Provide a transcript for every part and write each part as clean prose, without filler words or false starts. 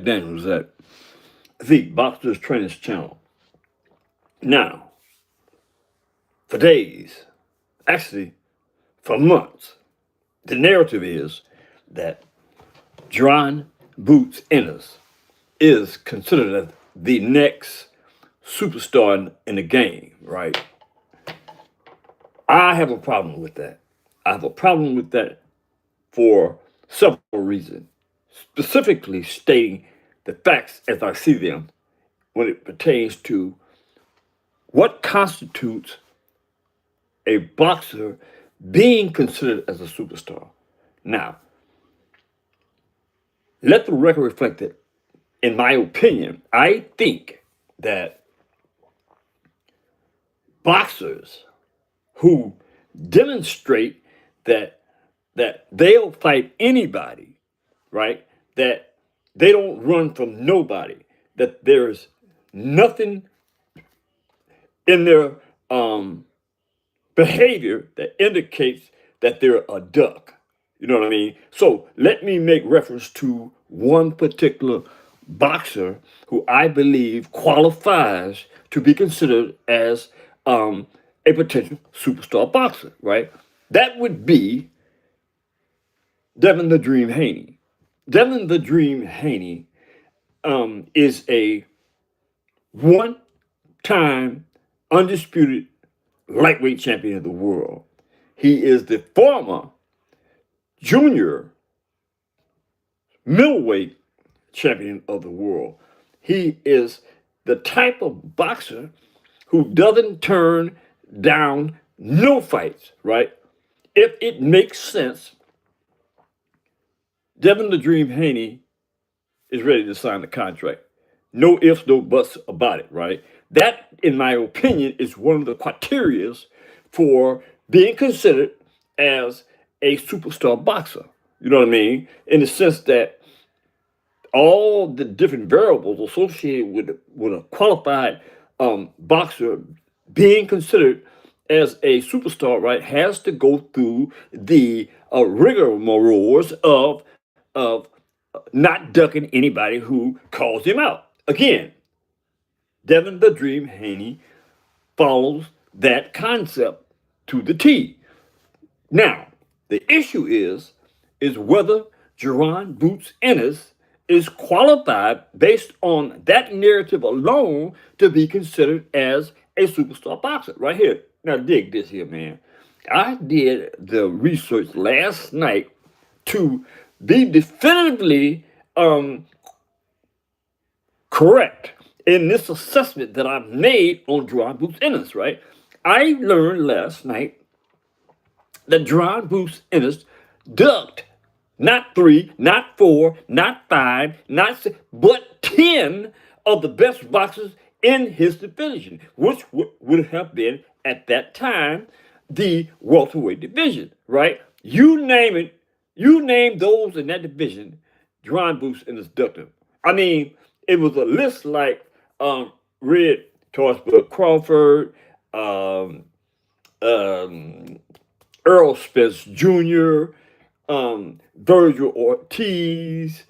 Daniels at the Boxers Trainers Channel. Now, for days, actually for months, the narrative is that Jaron Boots Ennis is considered as the next superstar in the game, right? I have a problem with that. I have a problem with that for several reasons, specifically stating the facts as I see them when it pertains to what constitutes a boxer being considered as a superstar. Now, let the record reflect that, in my opinion, I think that boxers who demonstrate that they'll fight anybody, right? That they don't run from nobody, that there's nothing in their behavior that indicates that they're a duck. You know what I mean? So let me make reference to one particular boxer who I believe qualifies to be considered as a potential superstar boxer, right? That would be Devin the Dream Haney. Devin the Dream Haney is a one-time undisputed lightweight champion of the world. He is the former junior middleweight champion of the world. He is the type of boxer who doesn't turn down no fights, right? If it makes sense, Devin the Dream Haney is ready to sign the contract. No ifs, no buts about it, right? That, in my opinion, is one of the criteria for being considered as a superstar boxer. You know what I mean? In the sense that all the different variables associated with a qualified boxer being considered as a superstar, right, has to go through the rigmaroles of not ducking anybody who calls him out. Again, Devin the Dream Haney follows that concept to the T. Now, the issue is whether Jaron Boots Ennis is qualified based on that narrative alone to be considered as a superstar boxer. Right here. Now, dig this here, man. I did the research last night to be definitively correct in this assessment that I made on Jaron Boots Ennis, right? I learned last night that Jaron Boots Ennis ducked not 3, not 4, not 5, not 6, but 10 of the best boxers in his division, which would have been, at that time, the welterweight division, right? You name it, you name those in that division, Jaron Boots Ennis ducked them. I mean, it was a list like Red Torsberg Crawford, Earl Spence Jr., Virgil Ortiz.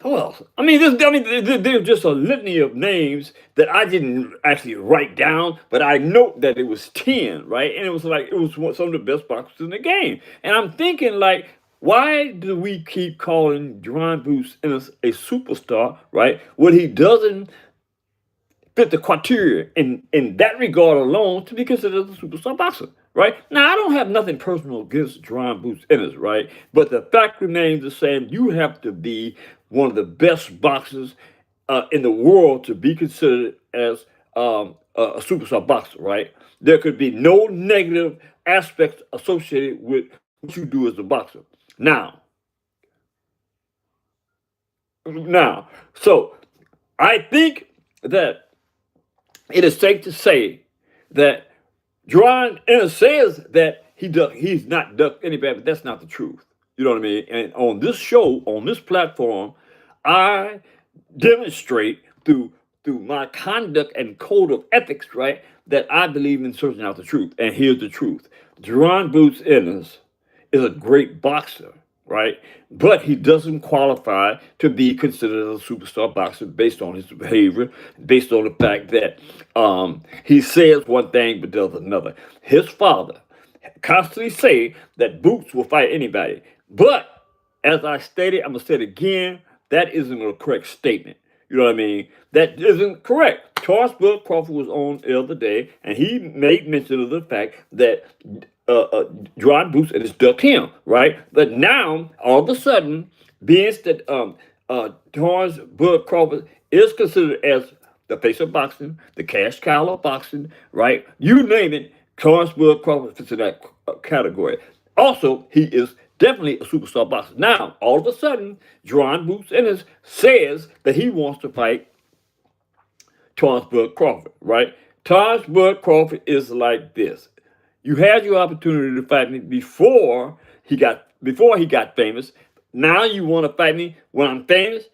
Who else? There's just a litany of names that I didn't actually write down, but I note that it was 10, right? And it was some of the best boxers in the game. And I'm thinking, like, why do we keep calling Jaron Boots Ennis a superstar, right, when he doesn't fit the criteria in that regard alone to be considered a superstar boxer, right? Now, I don't have nothing personal against Jaron Boots Ennis, right? But the fact remains the same. You have to be one of the best boxers in the world to be considered as a superstar boxer, right? There could be no negative aspects associated with what you do as a boxer. Now, so I think that it is safe to say that Jaron Ennis says that he's not ducked anybody, but that's not the truth. You know what I mean? And on this show, on this platform, I demonstrate through my conduct and code of ethics, right, that I believe in searching out the truth. And here's the truth. Jaron Boots Ennis is a great boxer, right? But he doesn't qualify to be considered a superstar boxer based on his behavior, based on the fact that he says one thing but does another. His father constantly say that Boots will fight anybody. But as I stated, I'm gonna say it again, that isn't a correct statement. You know what I mean? That isn't correct. Taurus Bud Crawford was on the other day, and he made mention of the fact that John Boots and it's ducked him, right? But now, all of a sudden, being that Taurus Bud Crawford is considered as the face of boxing, the cash cow of boxing, right? You name it, Taurus Bud Crawford fits in that category. Also, he is definitely a superstar boxer. Now, all of a sudden, Jaron Boots Ennis says that he wants to fight Taurus Bud Crawford, right? Taurus Bud Crawford is like this. You had your opportunity to fight me before he got famous. Now you want to fight me when I'm famous?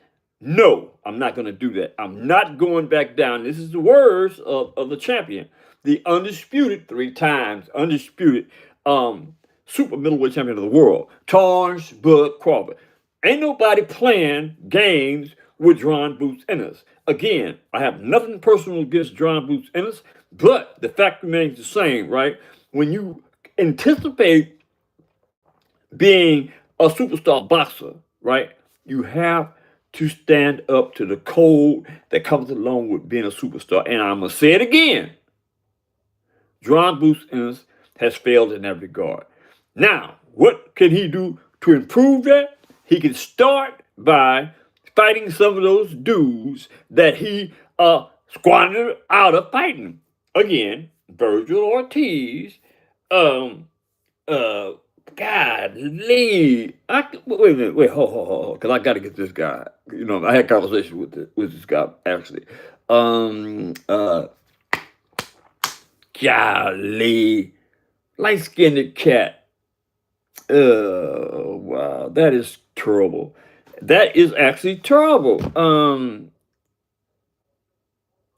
No, I'm not going to do that. I'm not going back down. This is the words of the champion, the undisputed 3 times undisputed super middleweight champion of the world, Taurus Bud Crawford. Ain't nobody playing games with Jaron Boots Ennis. Again, I have nothing personal against Jaron Boots Ennis, but the fact remains the same, right? When you anticipate being a superstar boxer, right, you have to stand up to the code that comes along with being a superstar. And I'm going to say it again. Jaron Boots Ennis has failed in that regard. Now, what can he do to improve that? He can start by fighting some of those dudes that he squandered out of fighting. Again, Virgil Ortiz, God, Lee. Wait a minute, hold, because I got to get this guy. You know, I had a conversation with this guy actually. Golly, light-skinned cat. Wow, that is terrible. That is actually terrible.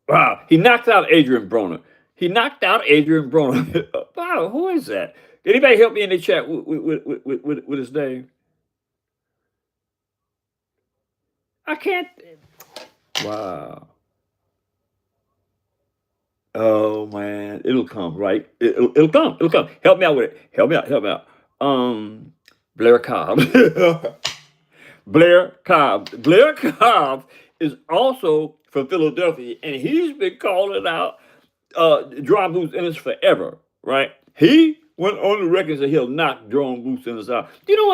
Wow, he knocked out Adrian Broner. Wow, who is that? Anybody help me in the chat with his name? I can't. Wow. Oh man, it'll come, right? It'll come. It'll come. Help me out with it. Help me out. Blair Cobb. Blair Cobb is also from Philadelphia, and he's been calling out Jaron Boots Ennis forever, right? He went on the record and said he'll knock Jaron Boots Ennis out. You know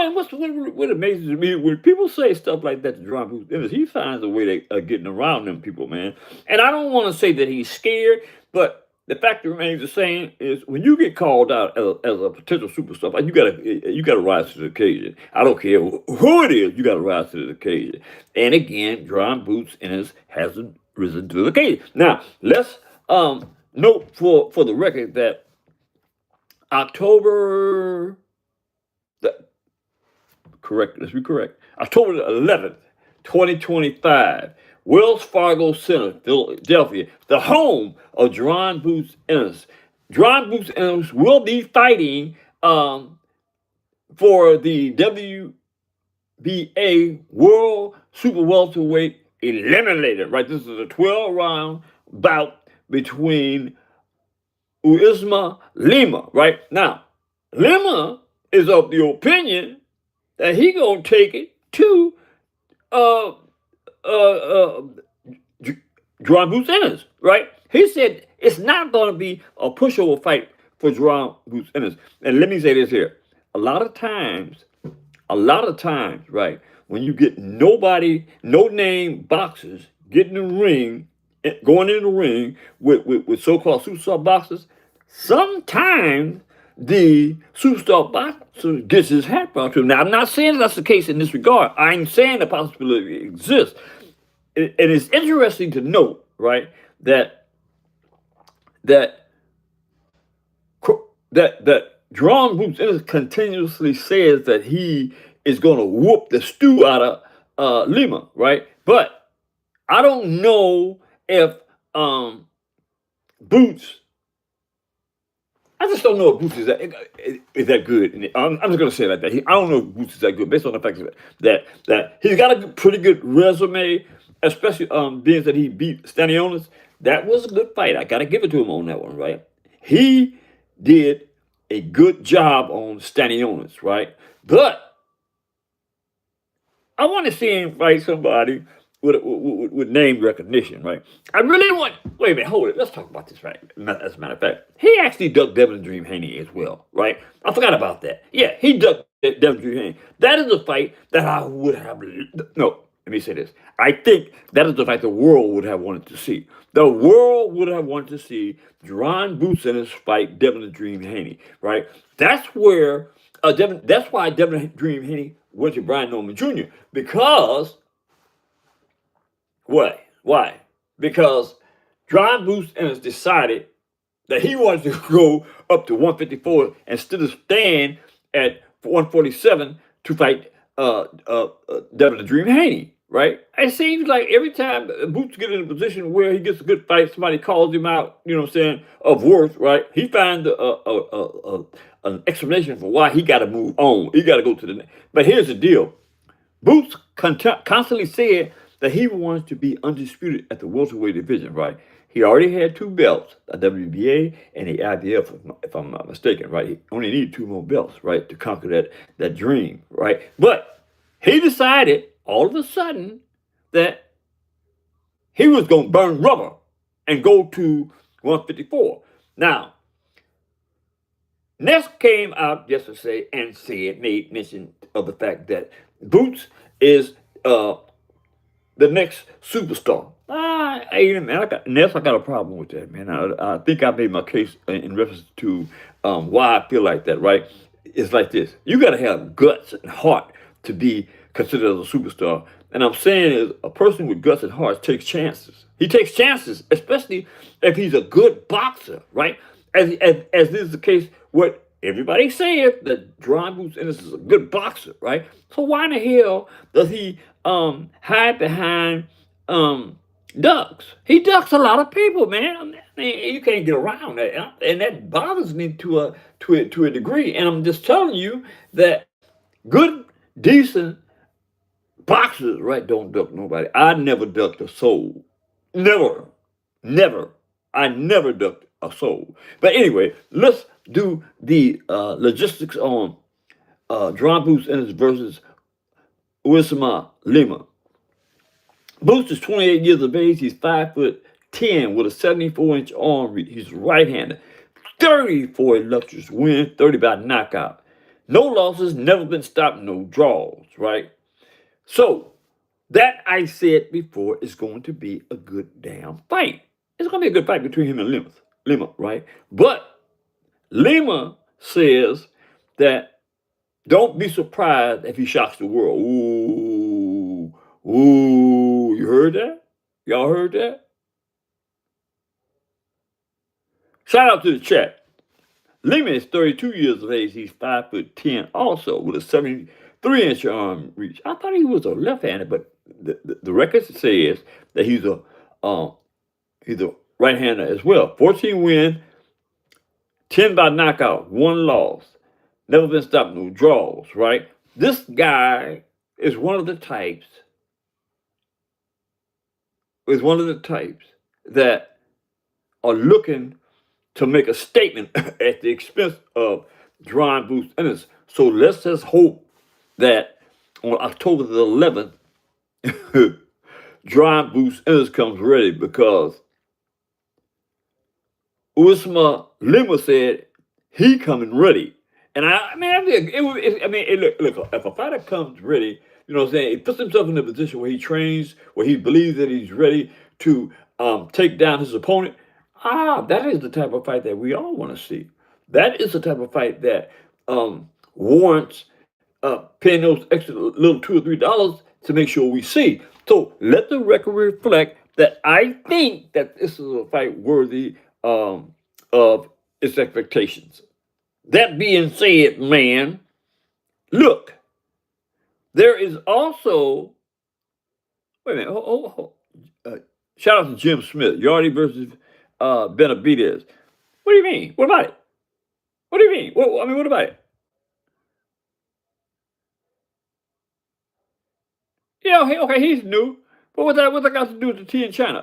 what amazes me? When people say stuff like that to Jaron Boots Ennis, he finds a way of getting around them people, man. And I don't want to say that he's scared, but the fact remains the same is when you get called out as a potential superstar, you gotta rise to the occasion. I don't care who it is, you gotta rise to the occasion. And again, Jaron Boots Ennis hasn't risen to the occasion. Now let's note for the record that October 11th, 2025, Wells Fargo Center, Philadelphia, the home of Jaron Boots Ennis. Jaron Boots Ennis will be fighting for the WBA World Super Welterweight Eliminator, right? This is a 12-round bout between Usman Lima, right? Now, Lima is of the opinion that he gonna take it to Jaron Boots Ennis, right? He said it's not gonna be a pushover fight for Jaron Boots Ennis. And let me say this here: a lot of times, right, when you get no-name boxers getting in the ring, going in the ring with so-called superstar boxers, sometimes the superstar boxer gets his hat brought to him. Now, I'm not saying that's the case in this regard. I'm saying the possibility exists. And it's interesting to note, right, that Jaron Boots Ennis continuously says that he is going to whoop the stew out of Lima, right? But I don't know if Boots I just don't know if Boots is that good. And I'm just going to say it like that. I don't know if Boots is that good based on the fact that he's got a pretty good resume, especially being that he beat Stanionis. That was a good fight. I got to give it to him on that one, right? He did a good job on Stanionis, right? But I want to see him fight somebody with name recognition, right? I really want. Wait a minute, hold it. Let's talk about this, right? As a matter of fact, he actually ducked Devin Dream Haney as well, right? I forgot about that. Yeah, he ducked Devin Dream Haney. That is a fight that I would have. No, let me say this. I think that is the fight the world would have wanted to see. The world would have wanted to see Jaron Boots in his fight Devin the Dream Haney, right? That's where Devin. That's why Devin Dream Haney went to Brian Norman Jr. Because what? Why? Because John Boots Ennis decided that he wanted to go up to 154 instead of staying at 147 to fight Devin the Dream Haney, right? It seems like every time Boots get in a position where he gets a good fight, somebody calls him out, you know what I'm saying, of worth, right? He finds an explanation for why he got to move on. He got to go to the next. But here's the deal. Boots constantly said that he wants to be undisputed at the welterweight division, right? He already had 2 belts, a WBA and the IBF, if I'm not mistaken, right? He only needed 2 more belts, right, to conquer that dream, right? But he decided all of a sudden that he was going to burn rubber and go to 154. Now, Ness came out yesterday and made mention of the fact that Boots is the next superstar. Man, I got a problem with that, man. I think I made my case in reference to why I feel like that, right? It's like this. You got to have guts and heart to be considered as a superstar. And I'm saying is a person with guts and heart takes chances. He takes chances, especially if he's a good boxer, right? As this is the case, what everybody says that Jaron Boots Ennis is a good boxer, right? So why in the hell does he hide behind ducks? He ducks a lot of people, man. I mean, you can't get around that, and that bothers me to a degree. And I'm just telling you that good, decent boxers, right, don't duck nobody. I never ducked a soul. Never. Never. I never ducked a soul. But anyway, let's do the logistics on Jaron Boots Ennis versus Usama Lima. Boots is 28 years of age. He's 5'10" with a 74-inch arm reach. He's right-handed. 34 illustrious wins, 30 by knockout. No losses, never been stopped, no draws, right? So, that I said before is going to be a good damn fight. It's going to be a good fight between him and Lima, right? But Lima says that don't be surprised if he shocks the world. Ooh, you heard that? Y'all heard that? Shout out to the chat. Lima is 32 years of age. He's 5'10", also with a 73-inch arm reach. I thought he was a left-handed, but the record says that he's a right-hander as well. 14 wins, 10 by knockout, 1 loss. Never been stopped, no draws, right? This guy is one of the types that are looking to make a statement at the expense of Jaron Boots Ennis. So let's just hope that on October the 11th, Jaron Boots Ennis comes ready, because Usama Lima said he coming ready. And look, if a fighter comes ready, you know what I'm saying, he puts himself in a position where he trains, where he believes that he's ready to take down his opponent. That is the type of fight that we all want to see. That is the type of fight that warrants paying those extra little $2 or $3 to make sure we see. So let the record reflect that I think that this is a fight worthy of its expectations. That being said, man, look, there is also, wait a minute, shout out to Jim Smith, Yardy versus Benavidez. What do you mean? What about it? What do you mean? I mean, what about it? Yeah, okay, he's new. But what that got to do with the tea in China?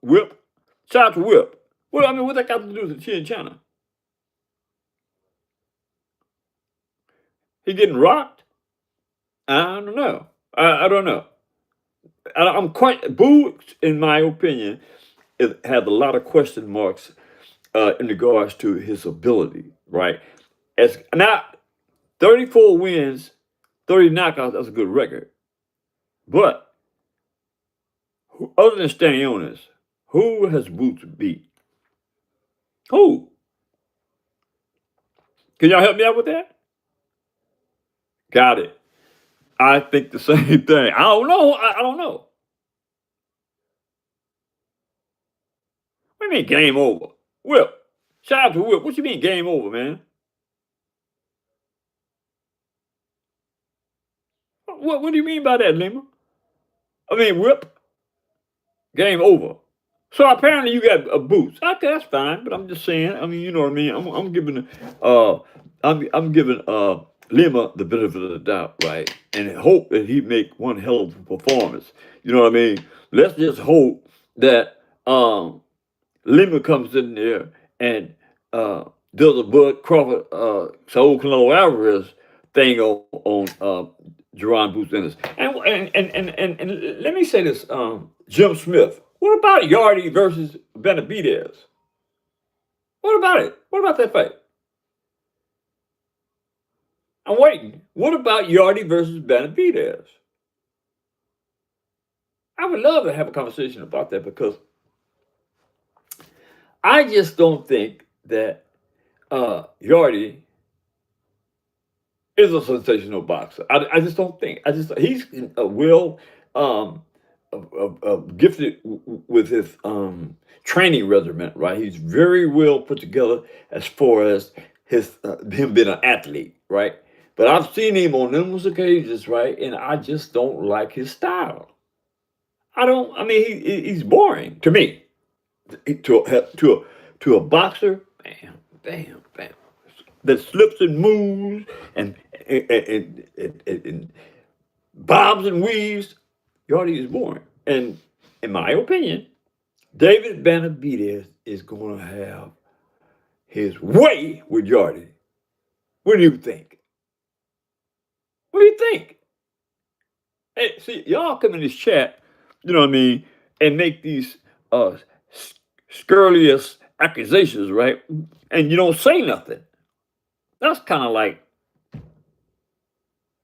Whip. Shout out to Whip. Well, I mean, what that got to do with the tea in China? He getting rocked? I don't know. I don't know. I'm quite Boo, in my opinion, it had a lot of question marks in regards to his ability. Right? As now, 34 wins, 30 knockouts. That's a good record. But other than Stanionis, who has Boots beat? Who? Can y'all help me out with that? Got it. I think the same thing. I don't know. I don't know. What do you mean game over? Whip. Shout out to Whip. What you mean game over, man? What do you mean by that, Lima? I mean Whip. Game over. So apparently you got a Boots. Okay, that's fine. But I'm just saying. I mean, you know what I mean. I'm giving I'm giving Lima the benefit of the doubt, right? And hope that he make one hell of a performance. You know what I mean? Let's just hope that Lima comes in there and does a Bud Crawford, Saul Canelo Alvarez thing on Jaron Ennis. And let me say this, Jim Smith. What about Yardy versus Benavidez? What about it? What about that fight? I'm waiting. What about Yardy versus Benavidez? I would love to have a conversation about that because I just don't think that Yardy is a sensational boxer. I just don't think. He's well gifted with his training regimen, right? He's very well put together as far as his him being an athlete, right? But I've seen him on numerous occasions, right? And I just don't like his style. I don't. I mean, he's boring to me. To a boxer, bam, bam, bam, that slips and moves and bobs and weaves. Yardy is boring, and in my opinion, David Benavidez is going to have his way with Yardy. What do you think? What do you think? Hey, see, y'all come in this chat, you know what I mean, and make these scurrilous accusations, right? And you don't say nothing. That's kind of like,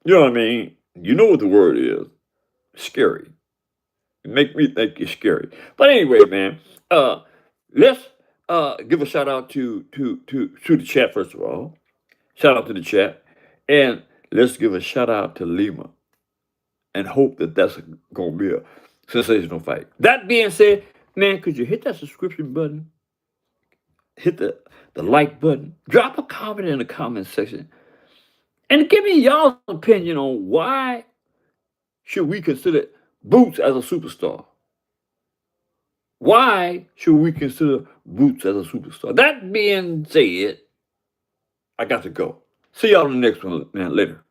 you know what I mean? You know what the word is. Scary. You make me think it's scary. But anyway, man, let's give a shout out to the chat, first of all. Shout out to the chat. And let's give a shout out to Lima and hope that that's going to be a sensational fight. That being said, man, could you hit that subscription button? Hit the like button. Drop a comment in the comment section. And give me y'all's opinion on why should we consider Boots as a superstar? Why should we consider Boots as a superstar? That being said, I got to go. See y'all in the next one, man. Later.